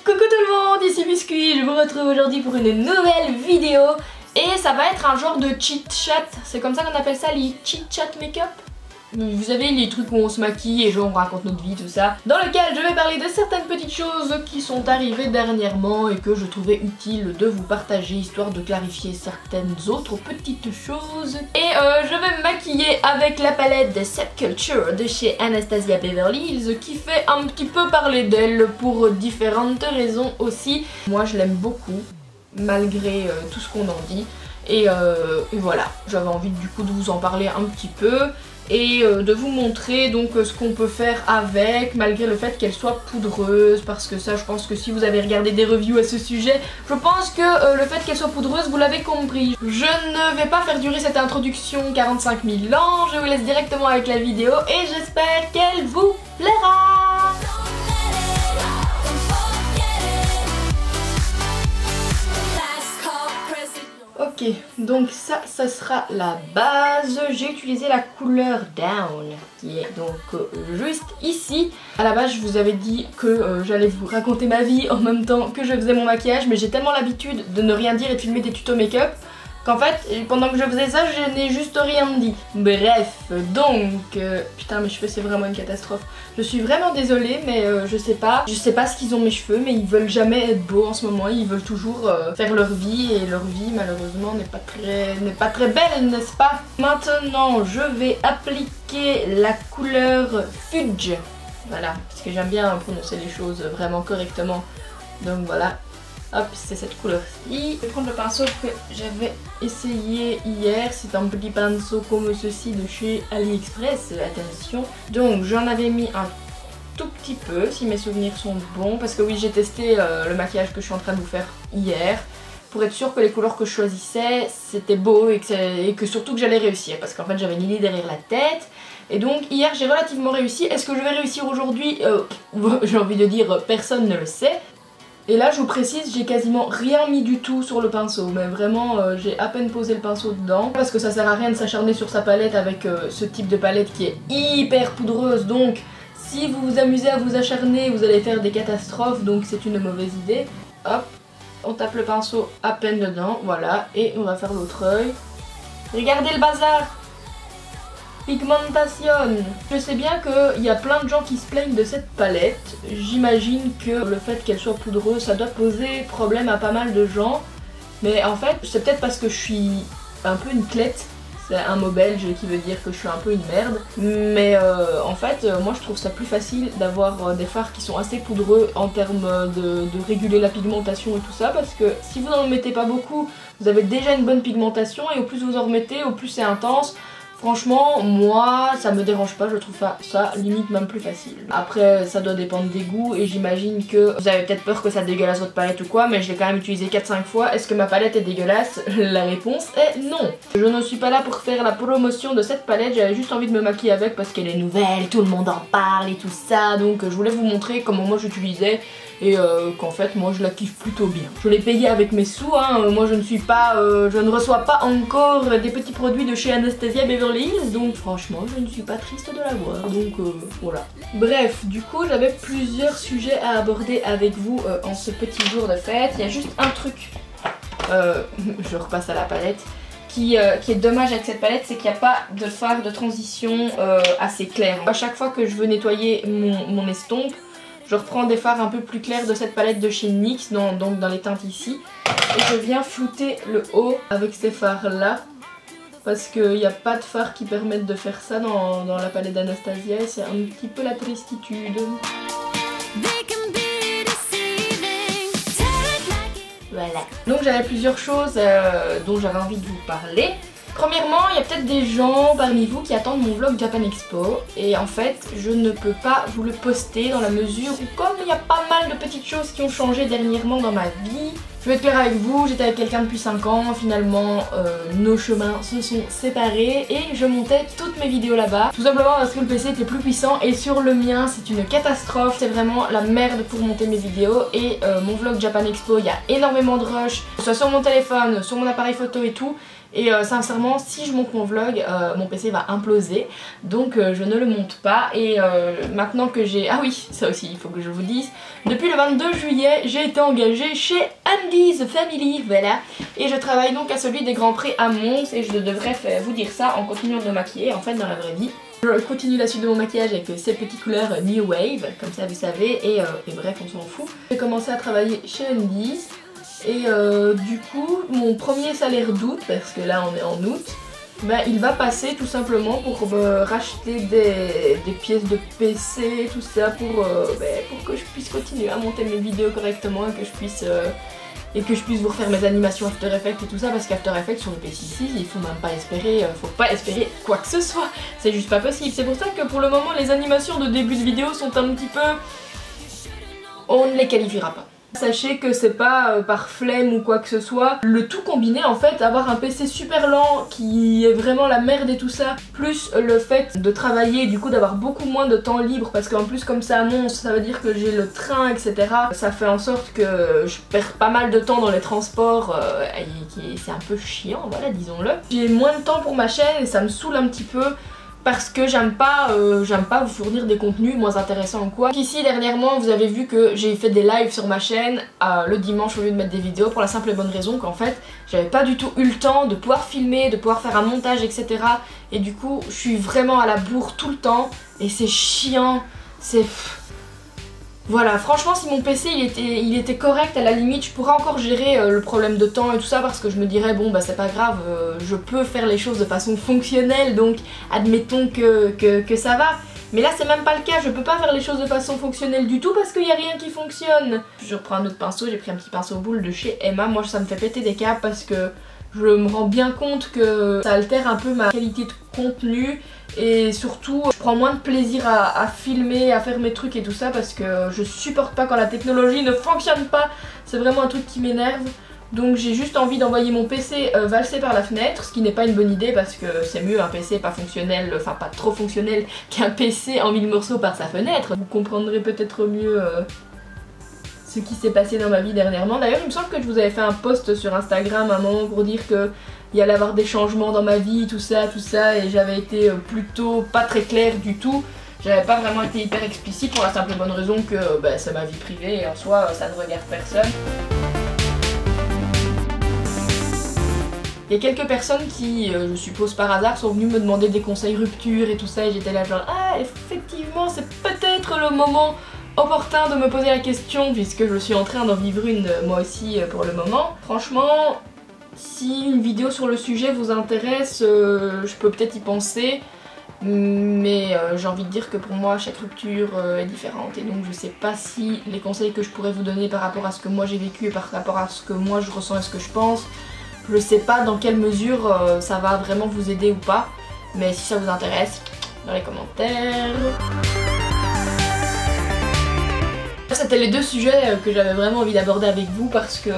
Coucou tout le monde, ici Biscuit, je vous retrouve aujourd'hui pour une nouvelle vidéo. Et ça va être un genre de cheat chat, c'est comme ça qu'on appelle ça, les cheat chat make-up. Vous savez, les trucs où on se maquille et genre on raconte notre vie, tout ça. Dans lequel je vais parler de certaines petites choses qui sont arrivées dernièrement et que je trouvais utile de vous partager, histoire de clarifier certaines autres petites choses. Et je vais me maquiller avec la palette de Subculture de chez Anastasia Beverly Hills, qui fait un petit peu parler d'elle pour différentes raisons aussi. Moi je l'aime beaucoup, malgré tout ce qu'on en dit. Et voilà, j'avais envie du coup de vous en parler un petit peu. Et de vous montrer donc ce qu'on peut faire avec, malgré le fait qu'elle soit poudreuse, parce que ça je pense que si vous avez regardé des reviews à ce sujet, je pense que le fait qu'elle soit poudreuse, vous l'avez compris. Je ne vais pas faire durer cette introduction 45 000 ans, je vous laisse directement avec la vidéo et j'espère qu'elle vous plaira. Ok, donc ça sera la base. J'ai utilisé la couleur Down, qui est donc juste ici. À la base, je vous avais dit que j'allais vous raconter ma vie en même temps que je faisais mon maquillage, mais j'ai tellement l'habitude de ne rien dire et de filmer des tutos make-up qu'en fait, pendant que je faisais ça, je n'ai juste rien dit. Bref, donc... putain, mes cheveux, c'est vraiment une catastrophe. Je suis vraiment désolée, mais je sais pas ce qu'ils ont mes cheveux, mais ils veulent jamais être beaux en ce moment. Ils veulent toujours faire leur vie, et leur vie, malheureusement, n'est pas très belle, n'est-ce pas? Maintenant, je vais appliquer la couleur Fudge. Voilà, parce que j'aime bien prononcer les choses vraiment correctement. Donc voilà. Hop, c'est cette couleur-ci. Je vais prendre le pinceau que j'avais essayé hier. C'est un petit pinceau comme ceci de chez AliExpress. Attention. Donc j'en avais mis un tout petit peu, si mes souvenirs sont bons. Parce que oui, j'ai testé le maquillage que je suis en train de vous faire hier. Pour être sûr que les couleurs que je choisissais, c'était beau et que surtout que j'allais réussir. Parce qu'en fait, j'avais une idée derrière la tête. Et donc hier, j'ai relativement réussi. Est-ce que je vais réussir aujourd'hui? J'ai envie de dire, personne ne le sait. Et là je vous précise, j'ai quasiment rien mis du tout sur le pinceau, mais vraiment j'ai à peine posé le pinceau dedans. Parce que ça sert à rien de s'acharner sur sa palette avec ce type de palette qui est hyper poudreuse. Donc si vous vous amusez à vous acharner, vous allez faire des catastrophes, donc c'est une mauvaise idée. Hop, on tape le pinceau à peine dedans, voilà, et on va faire l'autre œil. Regardez le bazar! Pigmentation. Je sais bien qu'il y a plein de gens qui se plaignent de cette palette. J'imagine que le fait qu'elle soit poudreuse, ça doit poser problème à pas mal de gens. Mais en fait, c'est peut-être parce que je suis un peu une clette. C'est un mot belge qui veut dire que je suis un peu une merde. Mais en fait, moi je trouve ça plus facile d'avoir des fards qui sont assez poudreux en termes de réguler la pigmentation et tout ça. Parce que si vous n'en mettez pas beaucoup, vous avez déjà une bonne pigmentation. Et au plus vous en remettez, au plus c'est intense. Franchement, moi, ça me dérange pas, je trouve ça limite même plus facile. Après, ça doit dépendre des goûts et j'imagine que vous avez peut-être peur que ça dégueulasse votre palette ou quoi, mais je l'ai quand même utilisé 4-5 fois. Est-ce que ma palette est dégueulasse? La réponse est non. Je ne suis pas là pour faire la promotion de cette palette, j'avais juste envie de me maquiller avec parce qu'elle est nouvelle, tout le monde en parle et tout ça, donc je voulais vous montrer comment moi j'utilisais. Et qu'en fait moi je la kiffe plutôt bien. Je l'ai payé avec mes sous, hein. Moi je ne reçois pas encore des petits produits de chez Anastasia Beverly Hills, donc franchement je ne suis pas triste de l'avoir, donc voilà. Bref, du coup j'avais plusieurs sujets à aborder avec vous en ce petit jour de fête. Il y a juste un truc, je repasse à la palette, qui est dommage avec cette palette, c'est qu'il n'y a pas de fard de transition assez clair. À chaque fois que je veux nettoyer mon estompe, je reprends des fards un peu plus clairs de cette palette de chez NYX, donc dans les teintes ici. Et je viens flouter le haut avec ces fards là. Parce qu'il n'y a pas de fards qui permettent de faire ça dans la palette d'Anastasia. Et c'est un petit peu la tristitude. Voilà. Donc j'avais plusieurs choses dont j'avais envie de vous parler. Premièrement, il y a peut-être des gens parmi vous qui attendent mon vlog Japan Expo et en fait je ne peux pas vous le poster dans la mesure où comme il y a pas mal de petites choses qui ont changé dernièrement dans ma vie, je vais être claire avec vous, j'étais avec quelqu'un depuis 5 ans, finalement nos chemins se sont séparés et je montais toutes mes vidéos là-bas. Tout simplement parce que le PC était plus puissant et sur le mien c'est une catastrophe, c'est vraiment la merde pour monter mes vidéos et mon vlog Japan Expo il y a énormément de rush, que ce soit sur mon téléphone, sur mon appareil photo et tout. Et sincèrement, si je monte mon vlog, mon PC va imploser. Donc je ne le monte pas. Et maintenant que j'ai... Ah oui, ça aussi, il faut que je vous dise. Depuis le 22 juillet, j'ai été engagée chez Andy's Family, voilà. Et je travaille donc à celui des Grands Prés à Mons. Et je devrais vous dire ça en continuant de me maquiller, en fait, dans la vraie vie. Je continue la suite de mon maquillage avec ces petites couleurs New Wave, comme ça vous savez, et bref, on s'en fout. J'ai commencé à travailler chez Andy's. Et du coup, mon premier salaire d'août, parce que là on est en août, bah, il va passer tout simplement pour me racheter des pièces de PC, tout ça, pour que je puisse continuer à monter mes vidéos correctement et que je puisse vous refaire mes animations After Effects et tout ça, parce qu'After Effects sur le PC6, il faut même pas espérer, quoi que ce soit, c'est juste pas possible. C'est pour ça que pour le moment les animations de début de vidéo sont un petit peu... on ne les qualifiera pas. Sachez que c'est pas par flemme ou quoi que ce soit. Le tout combiné en fait, avoir un PC super lent qui est vraiment la merde et tout ça, plus le fait de travailler et du coup d'avoir beaucoup moins de temps libre, parce qu'en plus comme ça à Mons, ça veut dire que j'ai le train etc. Ça fait en sorte que je perds pas mal de temps dans les transports et c'est un peu chiant, voilà, disons-le. J'ai moins de temps pour ma chaîne et ça me saoule un petit peu. Parce que j'aime pas vous fournir des contenus moins intéressants ou quoi. Ici dernièrement vous avez vu que j'ai fait des lives sur ma chaîne le dimanche au lieu de mettre des vidéos, pour la simple et bonne raison qu'en fait j'avais pas du tout eu le temps de pouvoir filmer, de pouvoir faire un montage etc. Et du coup je suis vraiment à la bourre tout le temps et c'est chiant, c'est... Voilà, franchement si mon PC il était correct, à la limite je pourrais encore gérer le problème de temps et tout ça, parce que je me dirais bon bah c'est pas grave, je peux faire les choses de façon fonctionnelle, donc admettons que ça va. Mais là c'est même pas le cas, je peux pas faire les choses de façon fonctionnelle du tout parce qu'il y a rien qui fonctionne. Je reprends un autre pinceau, j'ai pris un petit pinceau boule de chez Emma, moi ça me fait péter des câbles parce que je me rends bien compte que ça altère un peu ma qualité de contenu. Et surtout, je prends moins de plaisir à filmer, à faire mes trucs et tout ça, parce que je supporte pas quand la technologie ne fonctionne pas. C'est vraiment un truc qui m'énerve. Donc j'ai juste envie d'envoyer mon PC valser par la fenêtre, ce qui n'est pas une bonne idée parce que c'est mieux un PC pas fonctionnel, enfin pas trop fonctionnel, qu'un PC en 1000 morceaux par sa fenêtre. Vous comprendrez peut-être mieux ce qui s'est passé dans ma vie dernièrement. D'ailleurs il me semble que je vous avais fait un post sur Instagram à un moment pour dire que il y allait avoir des changements dans ma vie, tout ça, et j'avais été plutôt pas très claire du tout. J'avais pas vraiment été hyper explicite pour la simple et bonne raison que c'est ma vie privée et en soi ça ne regarde personne. Il y a quelques personnes qui, je suppose par hasard, sont venues me demander des conseils rupture et tout ça, et j'étais là genre ah effectivement c'est peut-être le moment opportun de me poser la question puisque je suis en train d'en vivre une moi aussi pour le moment. Franchement, si une vidéo sur le sujet vous intéresse, je peux peut-être y penser, mais j'ai envie de dire que pour moi chaque rupture est différente et donc je sais pas si les conseils que je pourrais vous donner par rapport à ce que moi j'ai vécu et par rapport à ce que moi je ressens et ce que je pense, je sais pas dans quelle mesure ça va vraiment vous aider ou pas, mais si ça vous intéresse, dans les commentaires. C'était les deux sujets que j'avais vraiment envie d'aborder avec vous parce que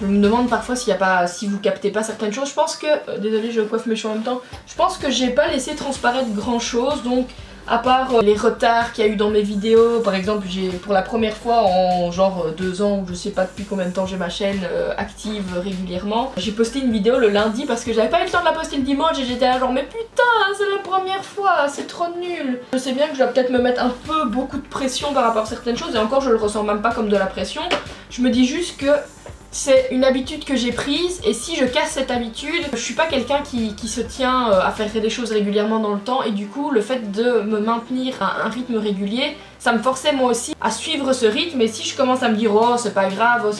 je me demande parfois si vous captez pas certaines choses. Je pense que, désolée je coiffe mes cheveux en même temps, je pense que j'ai pas laissé transparaître grand chose, donc à part les retards qu'il y a eu dans mes vidéos. Par exemple j'ai pour la première fois en genre 2 ans ou je sais pas depuis combien de temps j'ai ma chaîne active régulièrement, j'ai posté une vidéo le lundi parce que j'avais pas eu le temps de la poster le dimanche et j'étais là genre mais putain c'est la première fois, c'est trop nul. Je sais bien que je dois peut-être me mettre un peu beaucoup de pression par rapport à certaines choses et encore je le ressens même pas comme de la pression. Je me dis juste que c'est une habitude que j'ai prise et si je casse cette habitude, je suis pas quelqu'un qui se tient à faire des choses régulièrement dans le temps et du coup le fait de me maintenir à un rythme régulier, ça me forçait moi aussi à suivre ce rythme. Et si je commence à me dire oh c'est pas grave,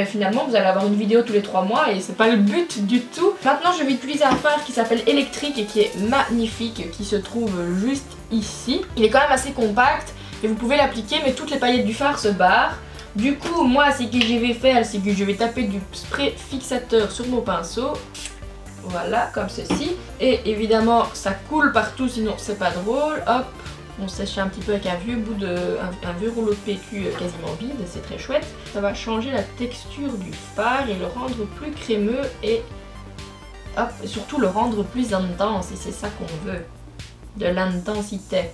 finalement vous allez avoir une vidéo tous les 3 mois et c'est pas le but du tout. Maintenant je vais utiliser un fard qui s'appelle Electric et qui est magnifique, qui se trouve juste ici. Il est quand même assez compact et vous pouvez l'appliquer mais toutes les paillettes du fard se barrent. Du coup, moi, ce que je vais faire, c'est que je vais taper du spray fixateur sur mon pinceau. Voilà, comme ceci. Et évidemment, ça coule partout, sinon c'est pas drôle. Hop, on sèche un petit peu avec un vieux rouleau de PQ quasiment vide, c'est très chouette. Ça va changer la texture du fard et le rendre plus crémeux et hop, surtout le rendre plus intense. Et c'est ça qu'on veut, de l'intensité.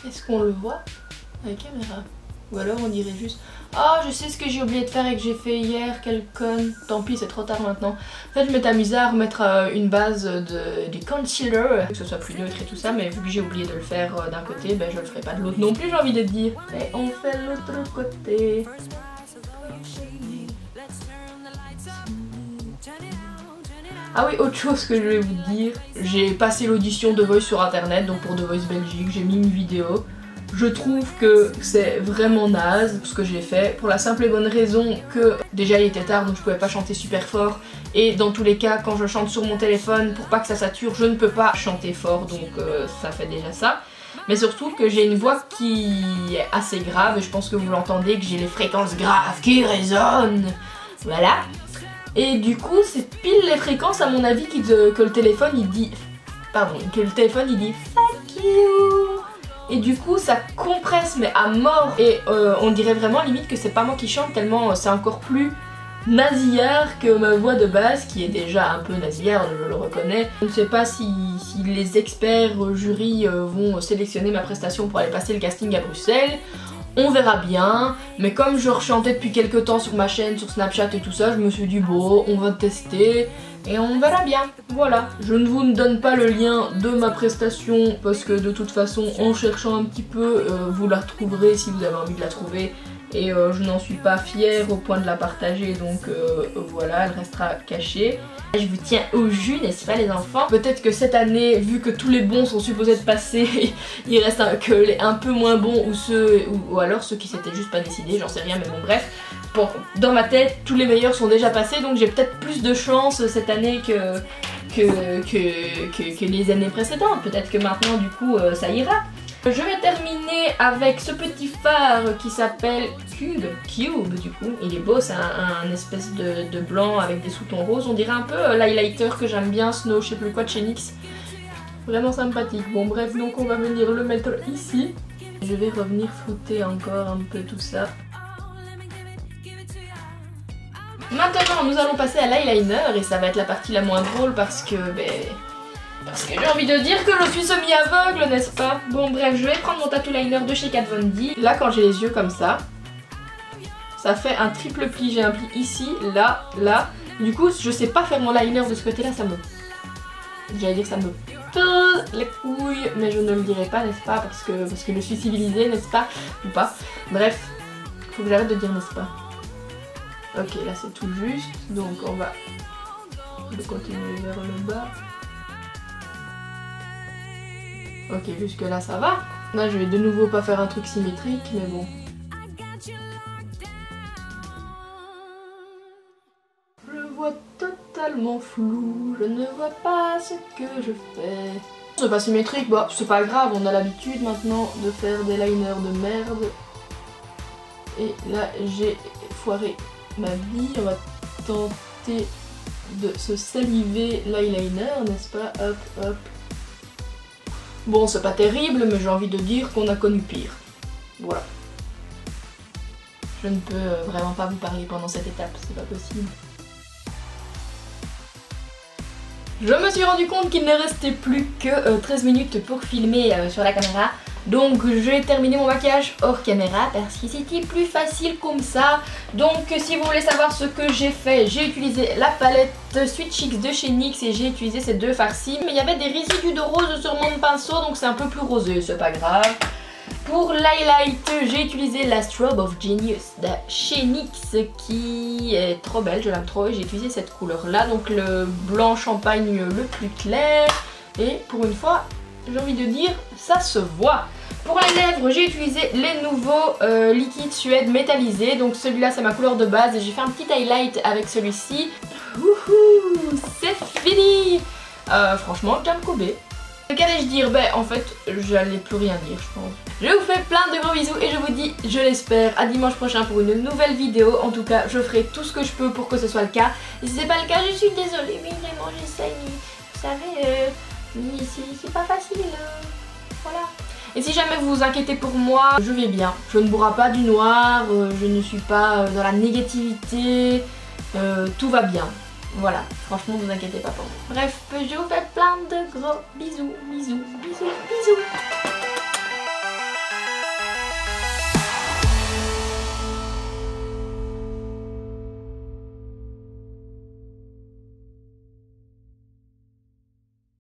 Est-ce qu'on le voit à la caméra? Ou alors on dirait juste ah je sais ce que j'ai oublié de faire et que j'ai fait hier, quelle conne. Tant pis, c'est trop tard maintenant. En fait je m'étais amusée à remettre une base du concealer, que ce soit plus neutre et tout ça, mais vu que j'ai oublié de le faire d'un côté, ben je le ferai pas de l'autre non plus, j'ai envie de te dire. Et on fait l'autre côté. Ah oui, autre chose que je vais vous dire, j'ai passé l'audition de Voice sur internet, donc pour The Voice Belgique, j'ai mis une vidéo. Je trouve que c'est vraiment naze ce que j'ai fait, pour la simple et bonne raison que déjà il était tard donc je pouvais pas chanter super fort, et dans tous les cas quand je chante sur mon téléphone, pour pas que ça sature, je ne peux pas chanter fort, donc ça fait déjà ça. Mais surtout que j'ai une voix qui est assez grave, et je pense que vous l'entendez, que j'ai les fréquences graves qui résonnent. Voilà. Et du coup c'est pile les fréquences à mon avis que le téléphone il dit... Pardon, que le téléphone il dit fuck you. Et du coup ça compresse mais à mort. Et on dirait vraiment limite que c'est pas moi qui chante, tellement c'est encore plus nasillard que ma voix de base qui est déjà un peu nasillard, je le reconnais. Je ne sais pas si les experts jury vont sélectionner ma prestation pour aller passer le casting à Bruxelles. On verra bien, mais comme je rechantais depuis quelques temps sur ma chaîne, sur Snapchat et tout ça, je me suis dit bon, on va tester et on verra bien. Voilà, je ne vous donne pas le lien de ma prestation parce que de toute façon, en cherchant un petit peu, vous la retrouverez si vous avez envie de la trouver. Et je n'en suis pas fière au point de la partager, donc voilà, elle restera cachée. Je vous tiens au jus, n'est-ce pas les enfants? Peut-être que cette année, vu que tous les bons sont supposés de passer, il reste que les un peu moins bons ou alors ceux qui s'étaient juste pas décidés, j'en sais rien, mais bon bref. Bon, dans ma tête, tous les meilleurs sont déjà passés, donc j'ai peut-être plus de chance cette année que les années précédentes. Peut-être que maintenant du coup ça ira. Je vais terminer avec ce petit phare qui s'appelle Cube du coup. Il est beau, c'est un espèce de blanc avec des sous-tons roses. On dirait un peu l'highlighter que j'aime bien, Snow, je sais plus quoi de chez NYX. Vraiment sympathique. Bon bref, donc on va venir le mettre ici. Je vais revenir flouter encore un peu tout ça. Maintenant nous allons passer à l'eyeliner et ça va être la partie la moins drôle parce que j'ai envie de dire que je suis semi-aveugle, n'est-ce pas? Bon bref, je vais prendre mon tattoo liner de chez Kat Von D. Là quand j'ai les yeux comme ça fait un triple pli. J'ai un pli ici, là, là. Du coup je sais pas faire mon liner de ce côté là, j'allais dire ça me pèse les couilles, mais je ne le dirai pas, n'est-ce pas? Parce que je suis civilisée, n'est-ce pas? Ou pas. Bref, faut que j'arrête de dire n'est-ce pas. Ok, là c'est tout juste, donc on va continuer vers le bas. Ok, jusque là ça va. Là je vais de nouveau pas faire un truc symétrique, mais bon. Je vois totalement flou, je ne vois pas ce que je fais. C'est pas symétrique, bah c'est pas grave, on a l'habitude maintenant de faire des liners de merde. Et là j'ai foiré ma vie, on va tenter de se saliver l'eyeliner, n'est-ce pas? Hop, hop. Bon, c'est pas terrible, mais j'ai envie de dire qu'on a connu pire. Voilà. Je ne peux vraiment pas vous parler pendant cette étape, c'est pas possible. Je me suis rendu compte qu'il ne restait plus que 13 minutes pour filmer sur la caméra. Donc j'ai terminé mon maquillage hors caméra parce que c'était plus facile comme ça. Donc si vous voulez savoir ce que j'ai fait, j'ai utilisé la palette Switch X de chez NYX et j'ai utilisé ces deux farcis. Mais il y avait des résidus de rose sur mon pinceau, donc c'est un peu plus rosé, c'est pas grave. Pour l'highlight, j'ai utilisé la Strobe of Genius de chez NYX qui est trop belle, je l'aime trop, et j'ai utilisé cette couleur là, donc le blanc champagne le plus clair. Et pour une fois, j'ai envie de dire, ça se voit. Pour les lèvres, j'ai utilisé les nouveaux liquides Suède métallisés. Donc celui-là, c'est ma couleur de base. Et j'ai fait un petit highlight avec celui-ci. Wouhou, c'est fini. Franchement, Jam Kobe. Qu'allais-je dire? En fait, j'allais plus rien dire, je pense. Je vous fais plein de gros bisous et je vous dis, je l'espère, à dimanche prochain pour une nouvelle vidéo. En tout cas, je ferai tout ce que je peux pour que ce soit le cas. Et si c'est pas le cas, je suis désolée, mais vraiment, j'essaye. Vous savez... c'est pas facile, voilà. Et si jamais vous vous inquiétez pour moi, je vais bien. Je ne bois pas du noir, je ne suis pas dans la négativité, tout va bien. Voilà, franchement, ne vous inquiétez pas pour moi. Bref, je vous fais plein de gros bisous, bisous, bisous, bisous.